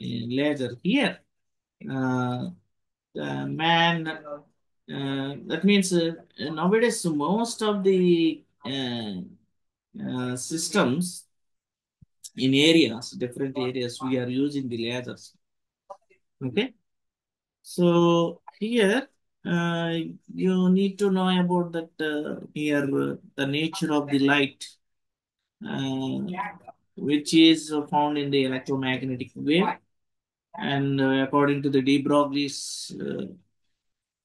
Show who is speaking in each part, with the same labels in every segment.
Speaker 1: laser here. Uh, Man, that means nowadays most of the systems in areas, different areas, we are using the lasers. Okay, so here uh, you need to know about that here the nature of the light, uh, which is found in the electromagnetic wave, and according to the de Broglie's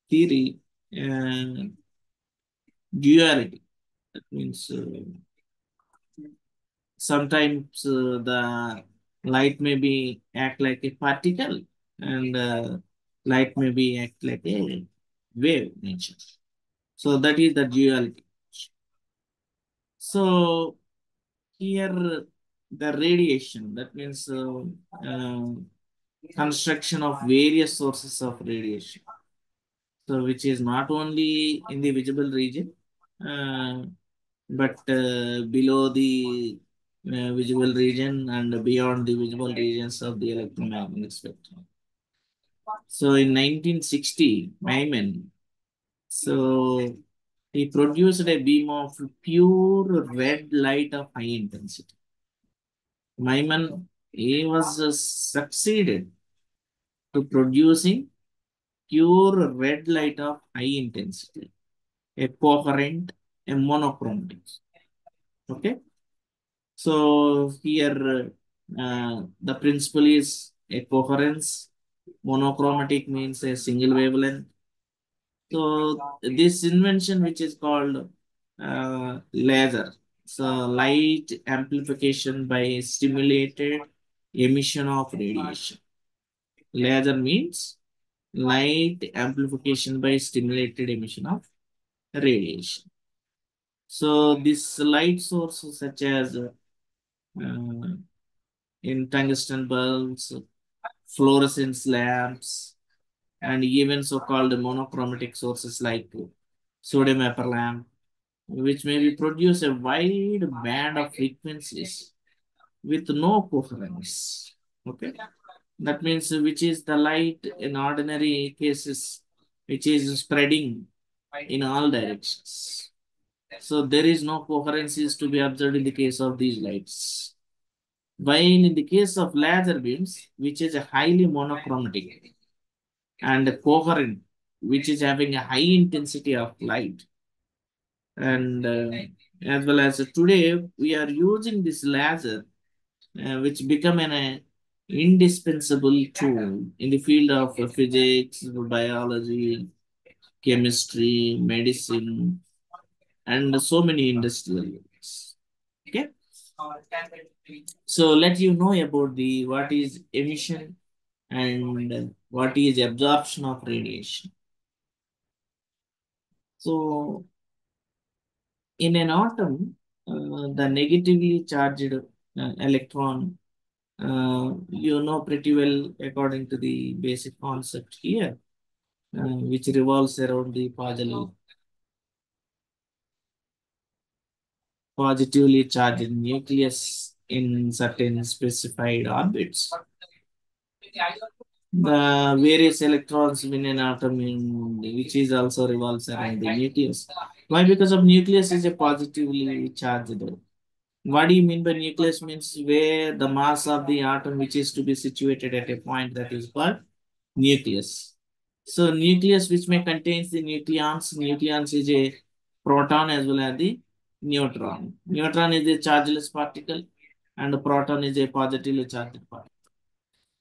Speaker 1: theory, uh, duality. That means sometimes the light may be act like a particle, and light may be act like a wave nature. So that is the duality. So here the radiation, that means construction of various sources of radiation. So which is not only in the visible region, uh, but below the visible region and beyond the visible regions of the electromagnetic spectrum. So in 1960, Myman, so he produced a beam of pure red light of high intensity. Myman, he was succeeded to producing pure red light of high intensity, a coherent, a monochromatic. Okay. So here the principle is a coherence. Monochromatic means a single wavelength. So this invention, which is called laser, so light amplification by stimulated emission of radiation. Laser means light amplification by stimulated emission of radiation. So this light source, such as in tungsten bulbs, fluorescence lamps, and even so-called monochromatic sources like sodium vapor lamp, which may be produce a wide band of frequencies with no coherence. Okay, that means which is the light in ordinary cases, which is spreading in all directions. So there is no coherence is to be observed in the case of these lights. While in the case of laser beams, which is a highly monochromatic and coherent, which is having a high intensity of light, and as well as today we are using this laser, which become an indispensable tool in the field of physics, biology, chemistry, medicine, and so many industrial areas. Okay. So let you know about the what is emission and what is absorption of radiation. So in an atom, the negatively charged electron, pretty well according to the basic concept here, which revolves around the positively charged nucleus in certain specified orbits. The various electrons in an atom, which is also revolves around the nucleus. Why? Because of nucleus is a positively charged. What do you mean by nucleus? Means where the mass of the atom, which is to be situated at a point, that is called nucleus. So nucleus, which may contains the nucleons. Nucleons is a proton as well as the neutron. Neutron is a chargeless particle, and the proton is a positively charged particle.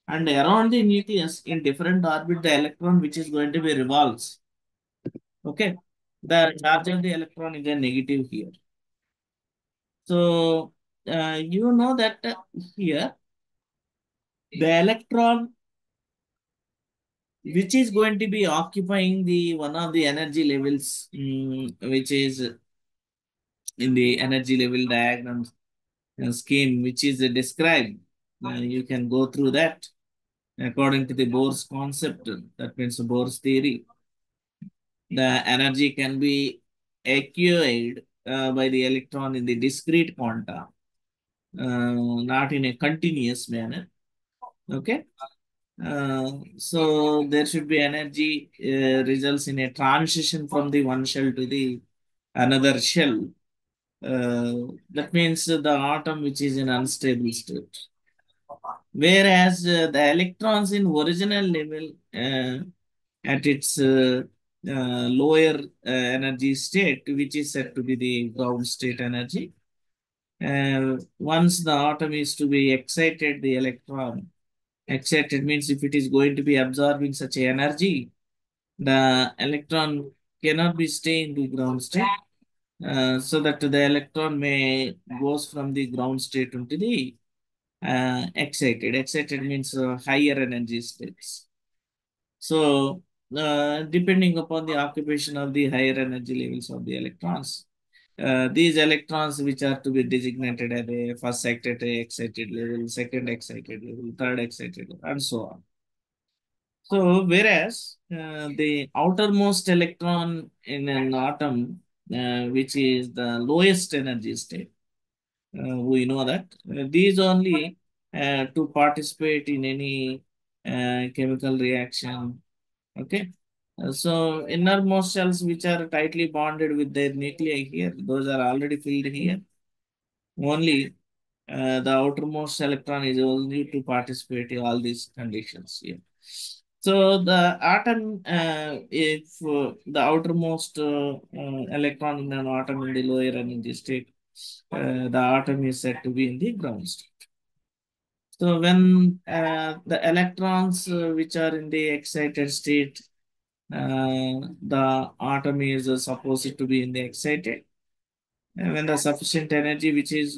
Speaker 1: And around the nucleus in different orbit, the electron which is going to be revolves. Okay. The charge of the electron is a negative here. So you know that here the electron which is going to be occupying the one of the energy levels, which is in the energy level diagram scheme, which is described. You can go through that according to the Bohr's concept. That means Bohr's theory. The energy can be acquired by the electron in the discrete quanta, not in a continuous manner. Okay. So there should be energy results in a transition from the one shell to the another shell. That means the atom which is in unstable state. Whereas the electrons in original level at its lower energy state, which is said to be the ground state energy. Once the atom is to be excited, the electron excited means if it is going to be absorbing such a energy, the electron cannot be stay in the ground state, so that the electron may goes from the ground state into the excited. Excited means higher energy states. So, depending upon the occupation of the higher energy levels of the electrons, these electrons which are to be designated as a first excited level, second excited level, third excited level, and so on. So, whereas the outermost electron in an atom, which is the lowest energy state, we know that these only to participate in any chemical reaction. Okay. So innermost shells which are tightly bonded with their nuclei here, those are already filled here. Only the outermost electron is only to participate in all these conditions here. So the atom, if the outermost electron in an atom in the lower energy state, the atom is said to be in the ground state. So when the electrons which are in the excited state, the atom is supposed to be in the excited. And when the sufficient energy which is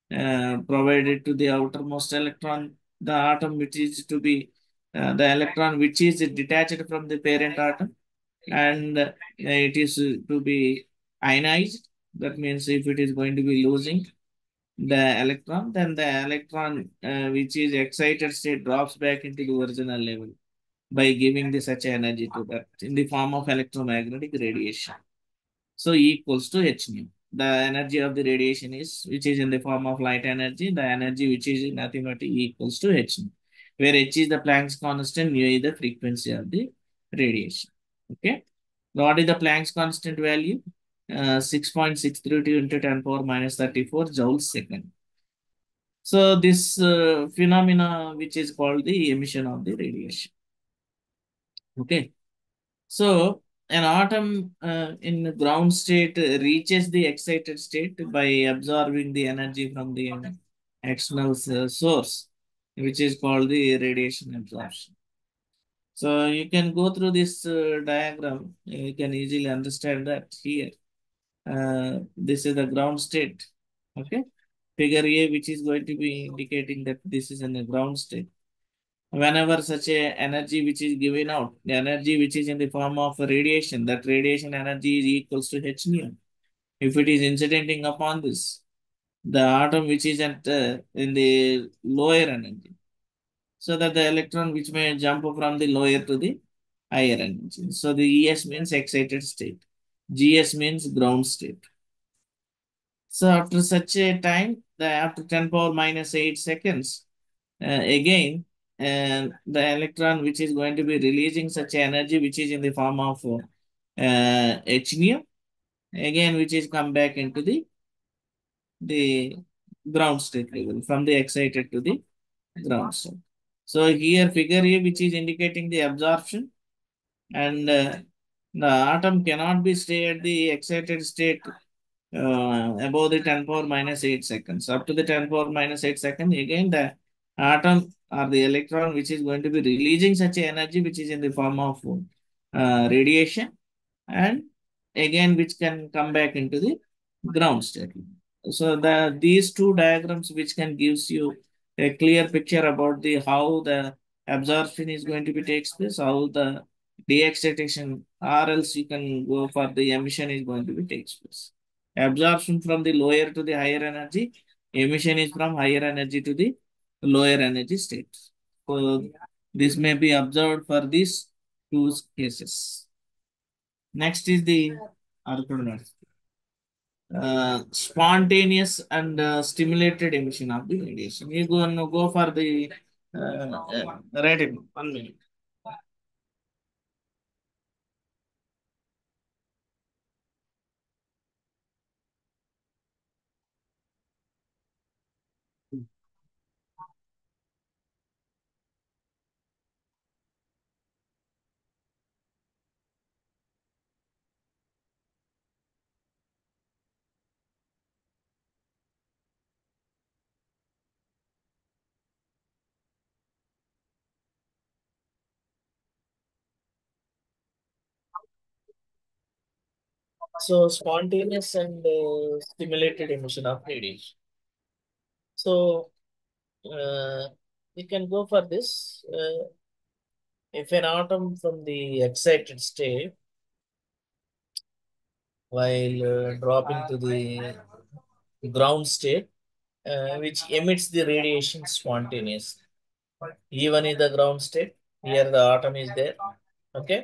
Speaker 1: provided to the outermost electron, the atom which is to be the electron which is detached from the parent atom, and it is to be ionized. That means if it is going to be losing the electron, then the electron which is excited state drops back into the original level by giving the such energy to that in the form of electromagnetic radiation. So E equals to h nu. The energy of the radiation is which is in the form of light energy. The energy which is in nothing but E equals to h nu, where h is the Planck's constant, mu is the frequency of the radiation. Okay. What is the Planck's constant value? 6.632 into 10 power minus 34 joules second. So this phenomena which is called the emission of the radiation. Okay. So an atom in the ground state reaches the excited state by absorbing the energy from the external source, which is called the radiation absorption. So you can go through this diagram. You can easily understand that here. This is the ground state. Okay. Figure A, which is going to be indicating that this is in the ground state. Whenever such a energy which is given out, the energy which is in the form of radiation, that radiation energy is equals to h nu. If it is incidenting upon this, the atom which is at in the lower energy, so that the electron which may jump from the lower to the higher energy. So the ES means excited state, GS means ground state. So after such a time, after 10 power minus 8 seconds, again, the electron which is going to be releasing such energy which is in the form of h nu, again which is come back into the ground state level from the excited to the ground state. So here figure A which is indicating the absorption, and the atom cannot be stay at the excited state above the 10 power minus 8 seconds. Up to the 10 power minus 8 seconds, again the atom or the electron which is going to be releasing such energy which is in the form of radiation, and again which can come back into the ground state. So these two diagrams which can gives you a clear picture about the how the absorption is going to be takes place, how the de-excitation or else you can go for the emission is going to be takes place. Absorption from the lower to the higher energy, emission is from higher energy to the lower energy state. So this may be observed for these two cases. Next is the spontaneous and stimulated emission of the radiation. You go for the Write it. 1 minute. So spontaneous and stimulated emission of radiation. So we can go for this. If an atom from the excited state, while dropping to the ground state, which emits the radiation spontaneously, even in the ground state, here the atom is there. Okay.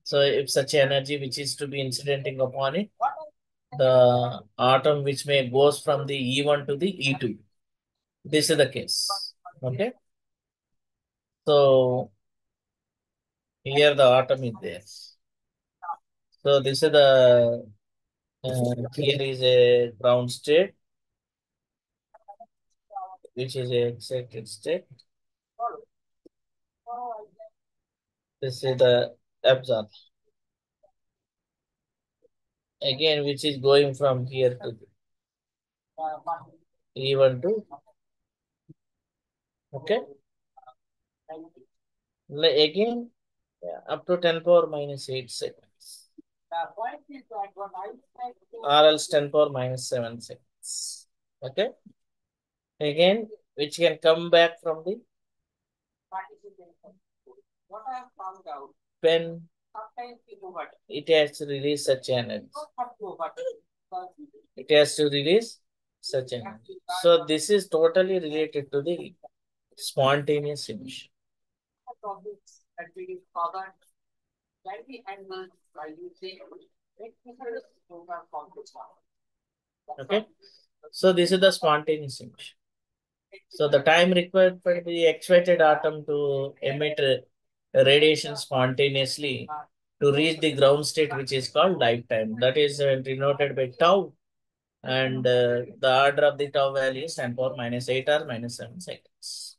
Speaker 1: So if such energy which is to be incidenting upon it, the atom which may goes from the E1 to the E2. This is the case. Okay. So here the atom is there. So this is the here is a ground state, which is a excited state. This is the absorption. Again, which is going from here to E1 to, okay. Again, up to 10 power minus 8 seconds. Or else 10 power minus 7 seconds. Okay. Again, which can come back from the pen. It has to release such energy. It has to release such energy. So this is totally related to the spontaneous emission. Okay. So this is the spontaneous emission. So the time required for the excited atom to emit radiation spontaneously to reach the ground state, which is called lifetime. That is denoted by tau. And the order of the tau value is 10 power minus 8 or minus 7 seconds.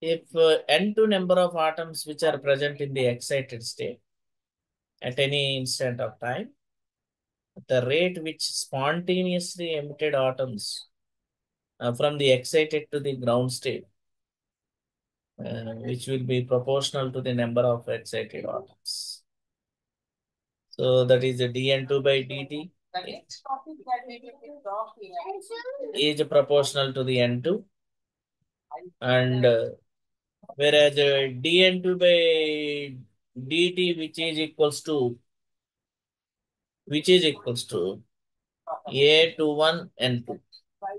Speaker 1: If n2 number of atoms which are present in the excited state at any instant of time, the rate which spontaneously emitted atoms from the excited to the ground state, which will be proportional to the number of excited atoms. So that is the dN2 by dt is proportional to the N2, and whereas dN2 by dt, which is equals to A21 N2,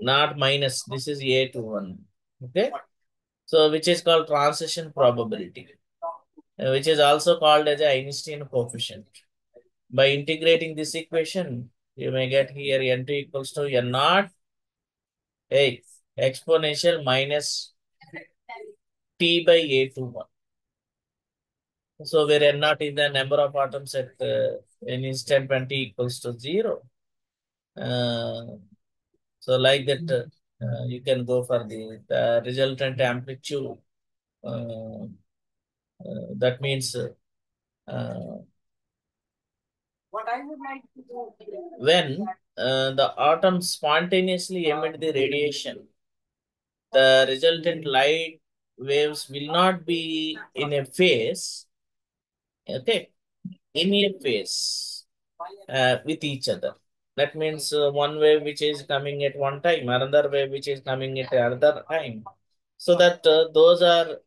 Speaker 1: not minus. This is A21. Okay. So which is called transition probability, which is also called as a Einstein coefficient. By integrating this equation, you may get here N2 equals to N naught A exponential minus T by A21. So where N naught is the number of atoms at an instant when T equals to 0. So like that, you can go for the resultant amplitude. That means when the atoms spontaneously emit the radiation, the resultant light waves will not be in a phase, okay, in a phase with each other. That means one wave which is coming at one time, another wave which is coming at another time. So that those are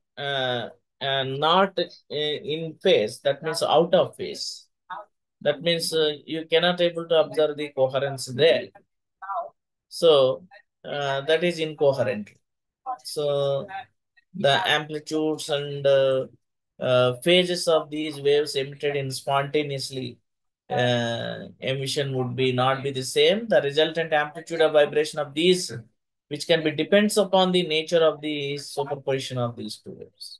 Speaker 1: not in phase. That means out of phase. That means you cannot able to observe the coherence there. So that is incoherent. So the amplitudes and phases of these waves emitted in spontaneously emission would be not be the same. The resultant amplitude of vibration of these, which can be depends upon the nature of the superposition of these two waves.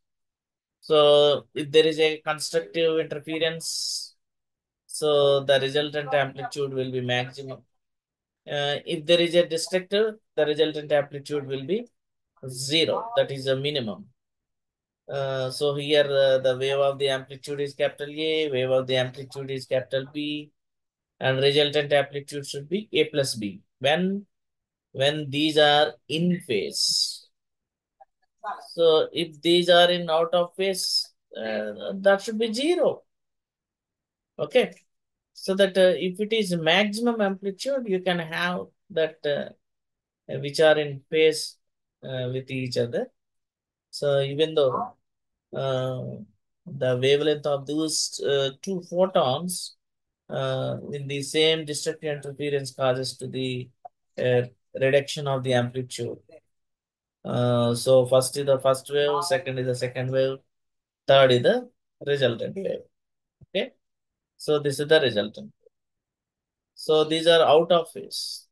Speaker 1: So if there is a constructive interference, so the resultant amplitude will be maximum. If there is a destructive, the resultant amplitude will be zero. That is a minimum. So here the wave of the amplitude is capital A, wave of the amplitude is capital B, and resultant amplitude should be A plus B when these are in phase. So if these are in out of phase, that should be zero. Okay. So that if it is maximum amplitude, you can have that which are in phase with each other. So even though the wavelength of those two photons in the same destructive interference causes to the uh, reduction of the amplitude. So first is the first wave, second is the second wave, third is the resultant wave. Okay. So this is the resultant. So these are out of phase.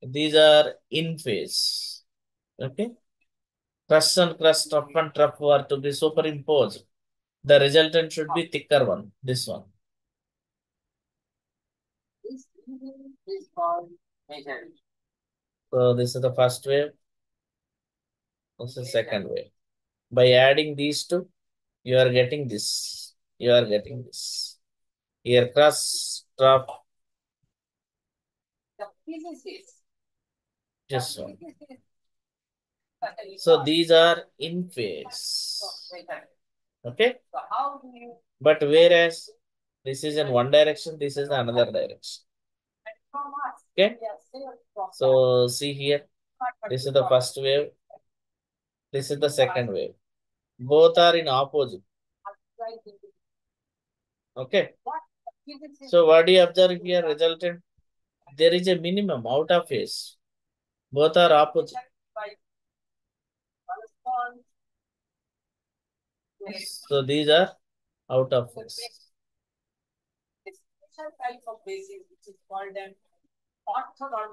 Speaker 1: These are in phase. Okay. Crust and crust, trough and trough are to be superimposed. The resultant should be thicker one, this one. So this is the first wave. This is the second wave. By adding these two, you are getting this. You are getting this. Here crust, trough. Just one. So these are in phase. Okay. But whereas this is in one direction, this is another direction. Okay. So see here, this is the first wave, this is the second wave. Both are in opposite. Okay. So what do you observe here? Resultant, there is a minimum out of phase. Both are opposite. So these are out of phase.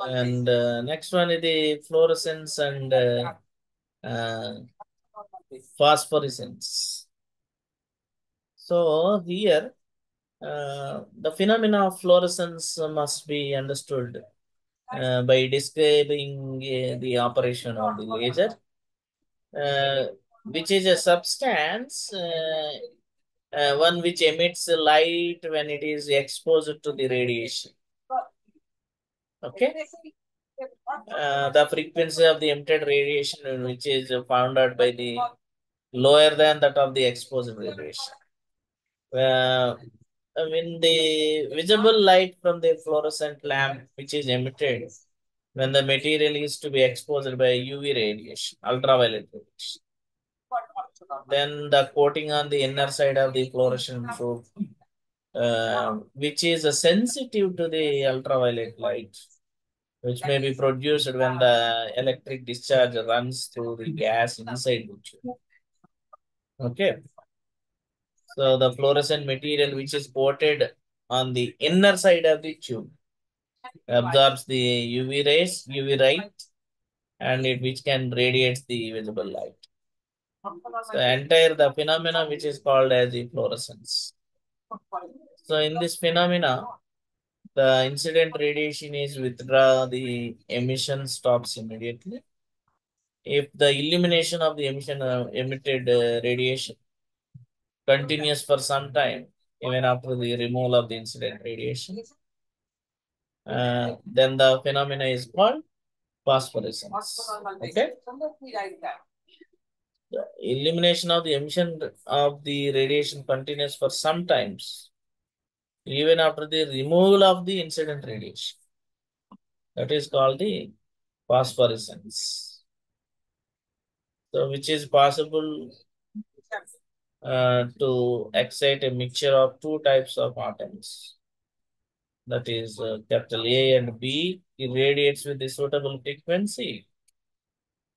Speaker 1: And next one is the fluorescence and phosphorescence. So here, the phenomena of fluorescence must be understood by describing the operation of the laser, which is a substance, one which emits light when it is exposed to the radiation. Okay. The frequency of the emitted radiation, which is found out by the lower than that of the exposed radiation. When the visible light from the fluorescent lamp, which is emitted when the material is to be exposed by UV radiation, ultraviolet radiation, then the coating on the inner side of the fluorescent probe, which is sensitive to the ultraviolet light, which may be produced when the electric discharge runs through the gas inside the tube. Okay. So the fluorescent material which is coated on the inner side of the tube absorbs the UV rays, UV light, and which can radiate the visible light. So entire the phenomena which is called as the fluorescence. So in this phenomena, the incident radiation is withdraw, the emission stops immediately. If the illumination of the emission emitted radiation continues for some time, even after the removal of the incident radiation, then the phenomena is called phosphorescence. Okay. The illumination of the emission of the radiation continues for some times, even after the removal of the incident radiation. That is called the phosphorescence. So, which is possible to excite a mixture of two types of atoms. That is capital A and B irradiates with the suitable frequency.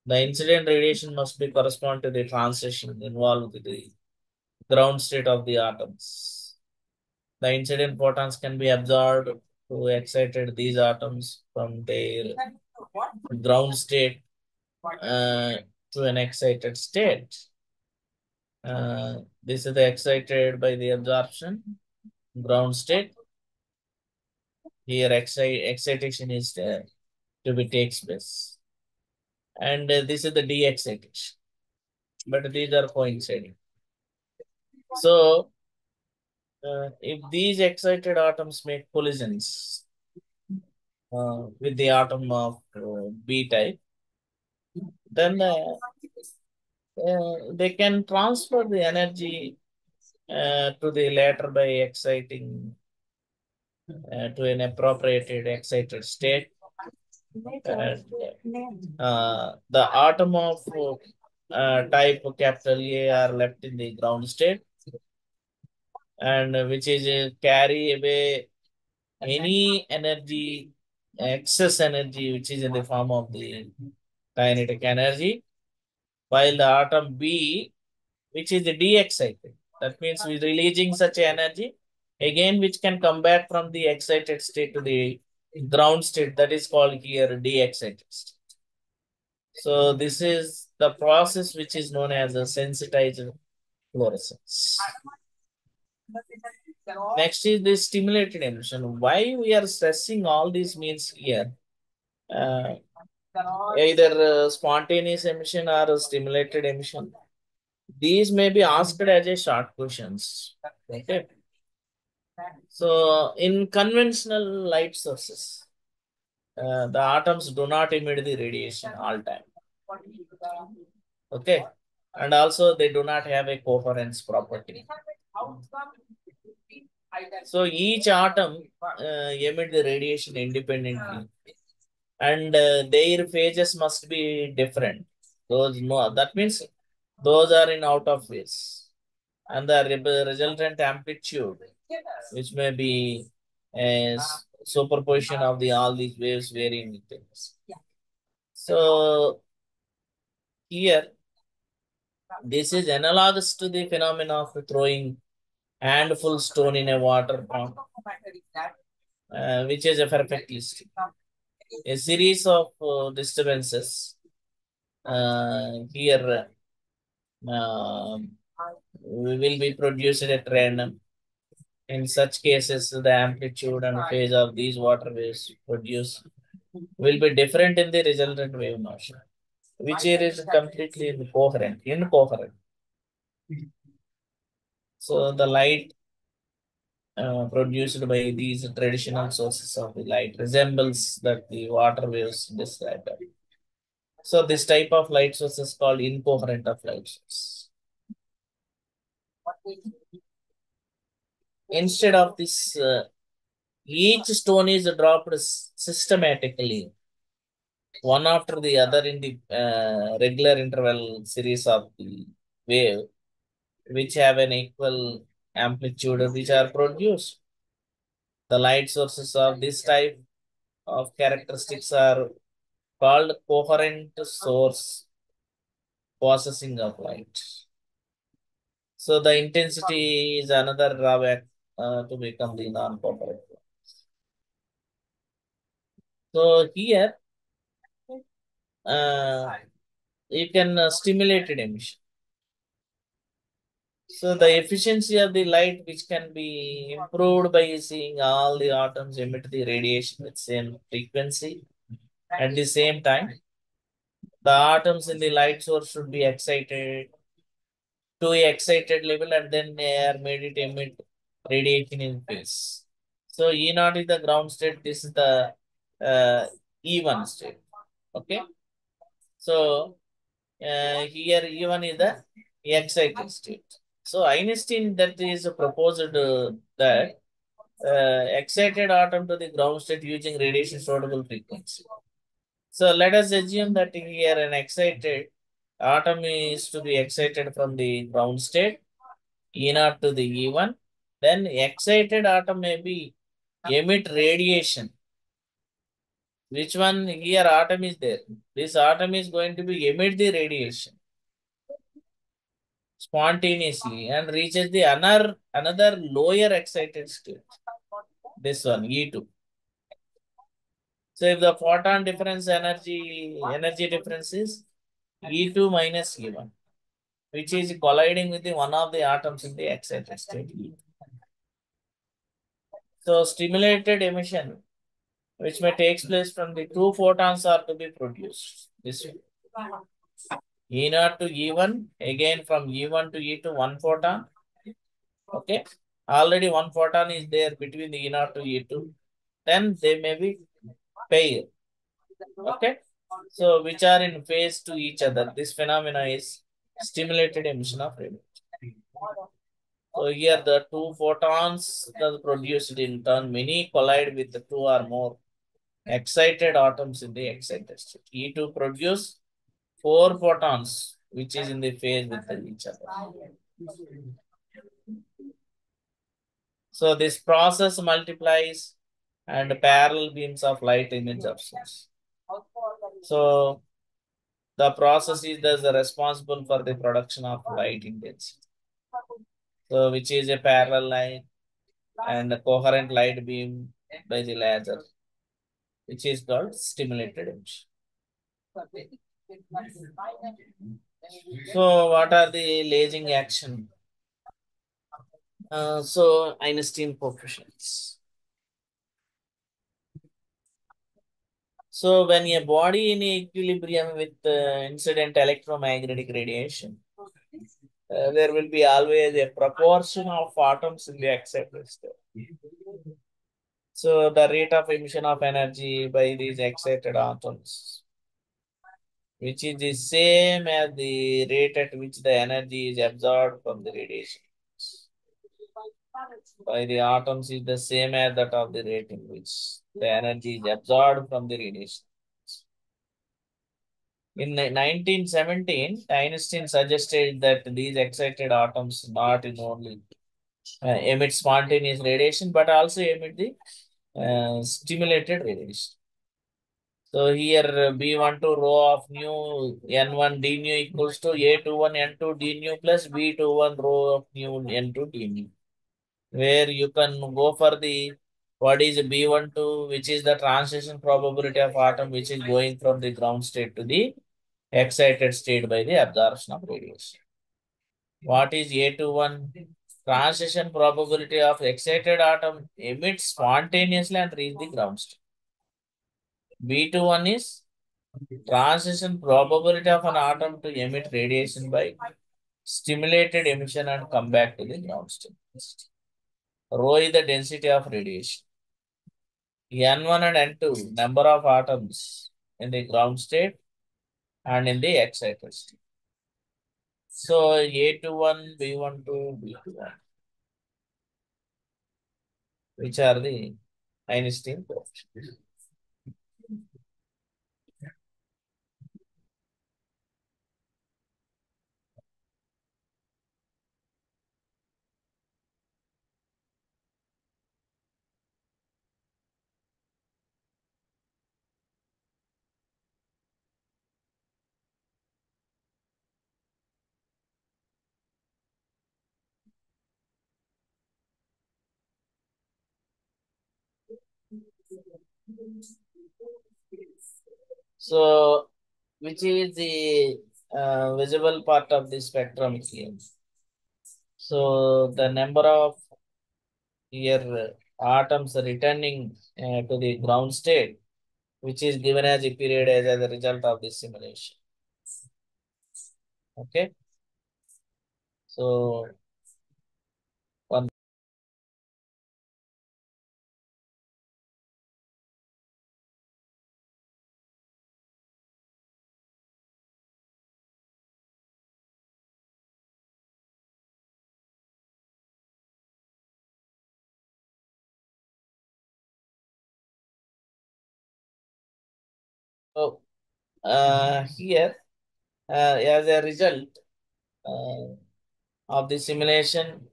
Speaker 1: The incident radiation must be correspond to the transition involved with the ground state of the atoms. The incident photons can be absorbed to excited these atoms from their ground state uh, to an excited state. This is the excited by the absorption ground state. Here excitation is to be takes place. And this is the de-excitation. But these are coinciding. So if these excited atoms make collisions with the atom of B type, then they can transfer the energy to the latter by exciting to an appropriated excited state. And the atom of type capital A are left in the ground state, and which is carry away any energy, excess energy, which is in the form of the kinetic energy, while the atom B, which is the de-excited, that means we're releasing such energy again, which can come back from the excited state to the ground state, that is called here de-excited state. So this is the process which is known as a sensitized fluorescence. Next is the stimulated emission. Why we are stressing all these means here? Uh, Either spontaneous emission or stimulated emission. These may be asked as a short questions. Okay. So in conventional light sources, the atoms do not emit the radiation all time. Okay. And also they do not have a coherence property. So each atom emit the radiation independently, and their phases must be different. Those no, that means those are in out of phase, and the resultant amplitude, which may be a superposition of the all these waves varying with things. So here, this is analogous to the phenomena of throwing handful stone in a water pond, which is a perfect list. A series of disturbances here will be produced at random. In such cases, the amplitude and phase of these water waves produced will be different in the resultant wave motion, which here is completely incoherent. So the light produced by these traditional sources of the light resembles that the water waves described. So this type of light source is called incoherent of light source. Instead of this, each stone is dropped systematically, one after the other in the regular interval series of the wave, which have an equal amplitude, which are produced. The light sources of this type of characteristics are called coherent source processing of light. So the intensity is another drawback to become the non-coherent. So here uh, you can stimulate emission. So the efficiency of the light, which can be improved by seeing all the atoms emit the radiation with same frequency at the same time. The atoms in the light source should be excited to a excited level, and then they are made it emit radiation in phase. So E naught is the ground state. This is the E1 state. Okay. So here E1 is the excited state. So Einstein that is proposed that excited atom to the ground state using radiation suitable frequency. So let us assume that here an excited atom is to be excited from the ground state, E naught to the E1. Then excited atom may be emit radiation. Which one here atom is there? This atom is going to be emit the radiation. spontaneously and reaches the another lower excited state. This one, E2. So if the photon difference energy difference is E2 minus E1, which is colliding with the one of the atoms in the excited state. So stimulated emission, which may takes place from the two photons are to be produced. This way. E0 to E1, again from E1 to E2, one photon. Okay. Already one photon is there between the E0 to E2. Then they may be pair. Okay. So which are in phase to each other. This phenomena is stimulated emission of radiation. So here the two photons that produced in turn many collide with the two or more excited atoms in the excited state. E2 produce four photons, which is in the phase with each other. So this process multiplies and parallel beams of light emit upwards. So the process is thus responsible for the production of light intensity. So which is a parallel line and a coherent light beam by the laser, which is called stimulated emission. So what are the lasing action? So Einstein coefficients. So when a body in equilibrium with incident electromagnetic radiation, there will be always a proportion of atoms in the excited state. So the rate of emission of energy by these excited atoms, which is the same as the rate at which the energy is absorbed from the radiation by the atoms, is the same as that of the rate in which the energy is absorbed from the radiation. In 1917, Einstein suggested that these excited atoms not only emit spontaneous radiation but also emit the stimulated radiation. So here B12 rho of nu N1 d nu equals to A21 N2 d nu plus B21 rho of nu N2 d nu, where you can go for the what is B12, which is the transition probability of atom which is going from the ground state to the excited state by the absorption of radiation. What is A21? Transition probability of excited atom emits spontaneously and reach the ground state. B21 is transition probability of an atom to emit radiation by stimulated emission and come back to the ground state. Rho is the density of radiation. N1 and N2, number of atoms in the ground state and in the excited state. So A21, B12, B21, which are the Einstein coefficients. So, which is the visible part of the spectrum here? So, the number of here atoms returning to the ground state, which is given as a period as a result of this simulation. Okay. So, one. So, here, as a result uh, of the simulation,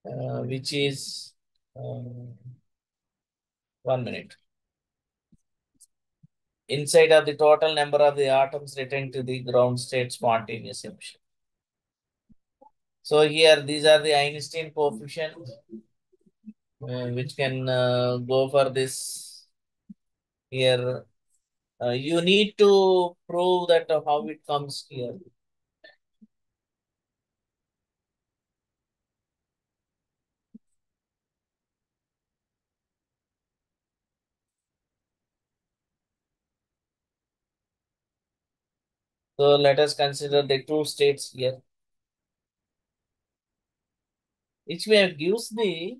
Speaker 1: which is 1 minute. Inside of the total number of the atoms returned to the ground state spontaneous emission. So here, these are the Einstein coefficient, which can go for this here. You need to prove that how it comes here. So let us consider the two states here, which we have gives the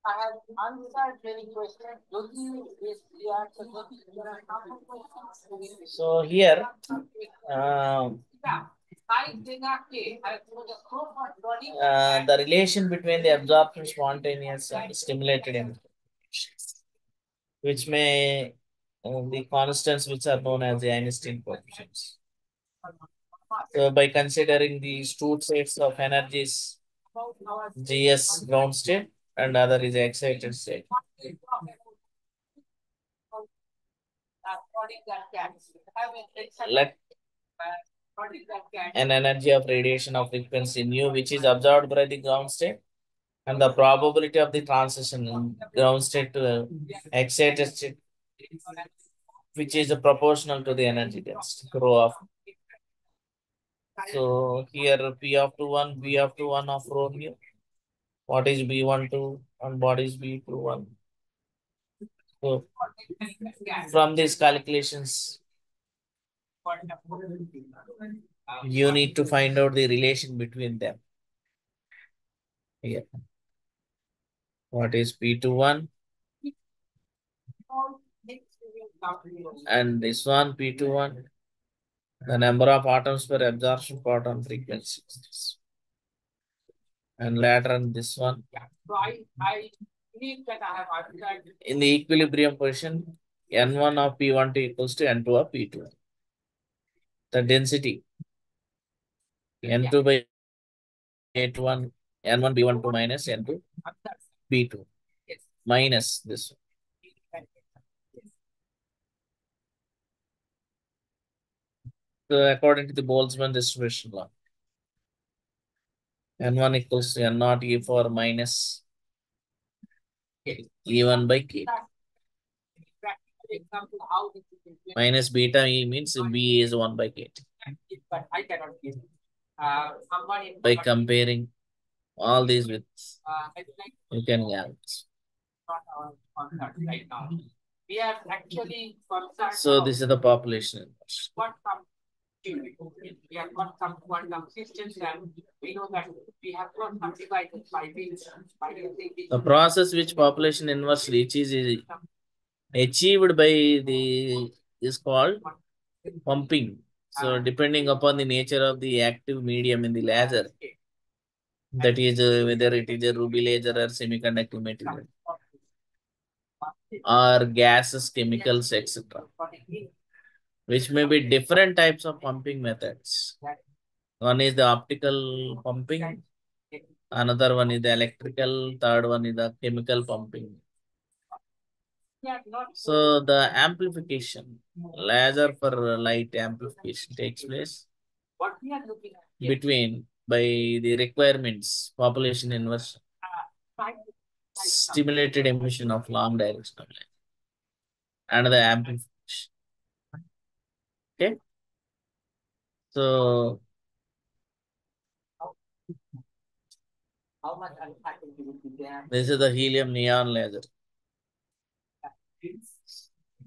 Speaker 1: I have answered many questions. So here, the relation between the absorption spontaneous and stimulated emission, which may the constants which are known as the Einstein coefficients. So by considering these two states of energies, GS ground state and other is excited state. Let an energy of radiation of frequency nu which is absorbed by the ground state and the probability of the transition in ground state to excited state which is proportional to the energy density rho of. So here P of 2 1, B of 2 1 of rho mu. What is B12 and what is B21? So from these calculations, you need to find out the relation between them. Here. What is P21? And this one, P21. The number of atoms per absorption photon frequency. And later on this one. In the equilibrium position, N1 of P12 equals to N2 of P2. The density N2 by N1 B12 minus N2 B2 minus this one. So according to the Boltzmann distribution law, N1 equals to N0 E4 minus E1 by K. Minus beta E means B is 1 by K. By comparing all these with, you can get. So this is the population. We have got some quantum systems and we know that we have got some devices by the process which population inverse reaches is achieved by the is called pumping. So depending upon the nature of the active medium in the laser, that is whether it is a ruby laser or semiconductor material or gases, chemicals, etc., which may be different types of pumping methods. One is the optical pumping, another one is the electrical, third one is the chemical pumping. So the amplification, laser for light amplification takes place between by the requirements, population inversion, stimulated emission of long directional line, and the amplification. Okay. So this is the helium neon laser.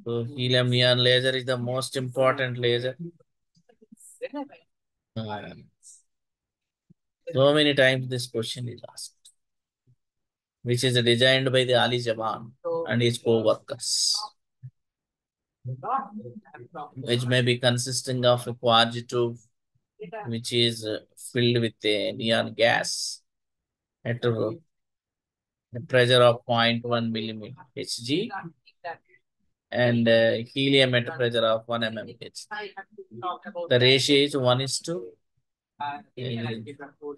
Speaker 1: So helium neon laser is the most important laser. So many times this question is asked, which is designed by the Ali Jaban and his co-workers, which may be consisting of a quartz tube, which is filled with a neon gas at a pressure of 0.1 millimeter Hg, and helium at a pressure of 1 mmHg. The ratio is 1 is to,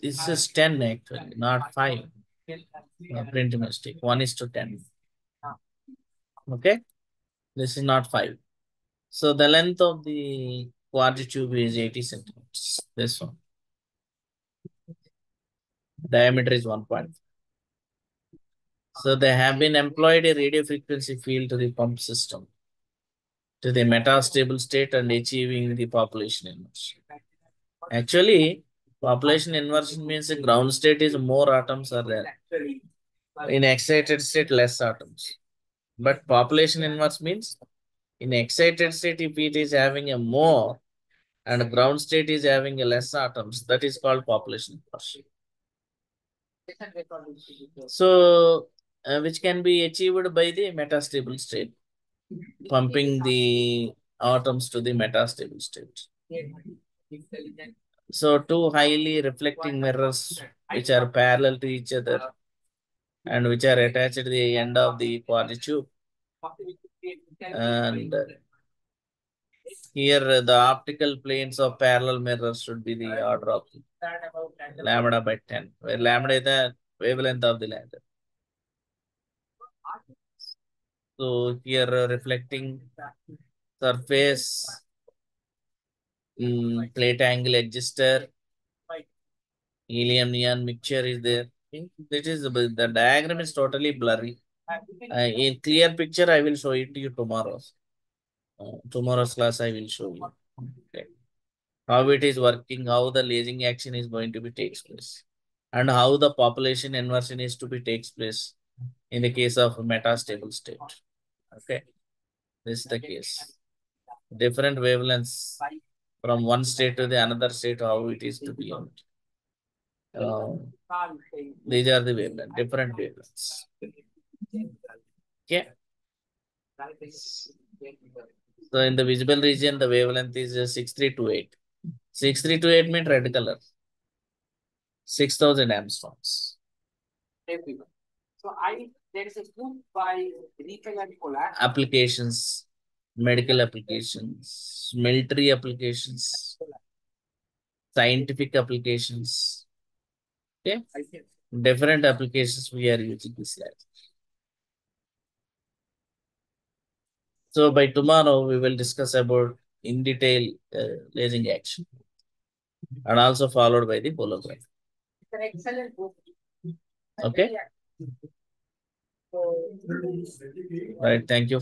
Speaker 1: this is 10 actually, not 5. Print mistake, 1 is to 10. Okay, this is not 5. So the length of the quartz tube is 80 centimeters. This one. Diameter is 1.5. So they have been employed a radio frequency field to the pump system to the metastable state and achieving the population inversion. Actually, population inversion means the ground state is more atoms are there. In excited state, less atoms. But population inverse means in excited state, if it is having a more and ground state is having a less atoms, that is called population inversion. So, which can be achieved by the metastable state, pumping the atoms to the metastable state. So, two highly reflecting mirrors which are parallel to each other and which are attached at the end of the quartz tube. And here the optical planes of parallel mirrors should be the order of lambda by 10, where lambda is the wavelength of the laser. So here reflecting surface, plate angle adjuster, helium neon mixture is there. That is the diagram is totally blurry. In clear picture, I will show it to you tomorrow. Tomorrow's class, I will show you. Okay. How it is working, how the lasing action is going to be takes place, and how the population inversion is to be takes place in the case of metastable state. Okay, this is the case. Different wavelengths from one state to the another state, how it is to be on. These are the wavelengths, different wavelengths. Okay. So in the visible region, the wavelength is 6328. 6328 means red color. 6,000 angstroms. So there is a book by Rico and Pollack. Applications, medical applications, military applications, scientific applications. Okay, different applications we are using this lab. So by tomorrow we will discuss about in detail lasing action, and also followed by the holograph. It's an excellent book. Okay. Right. Thank you.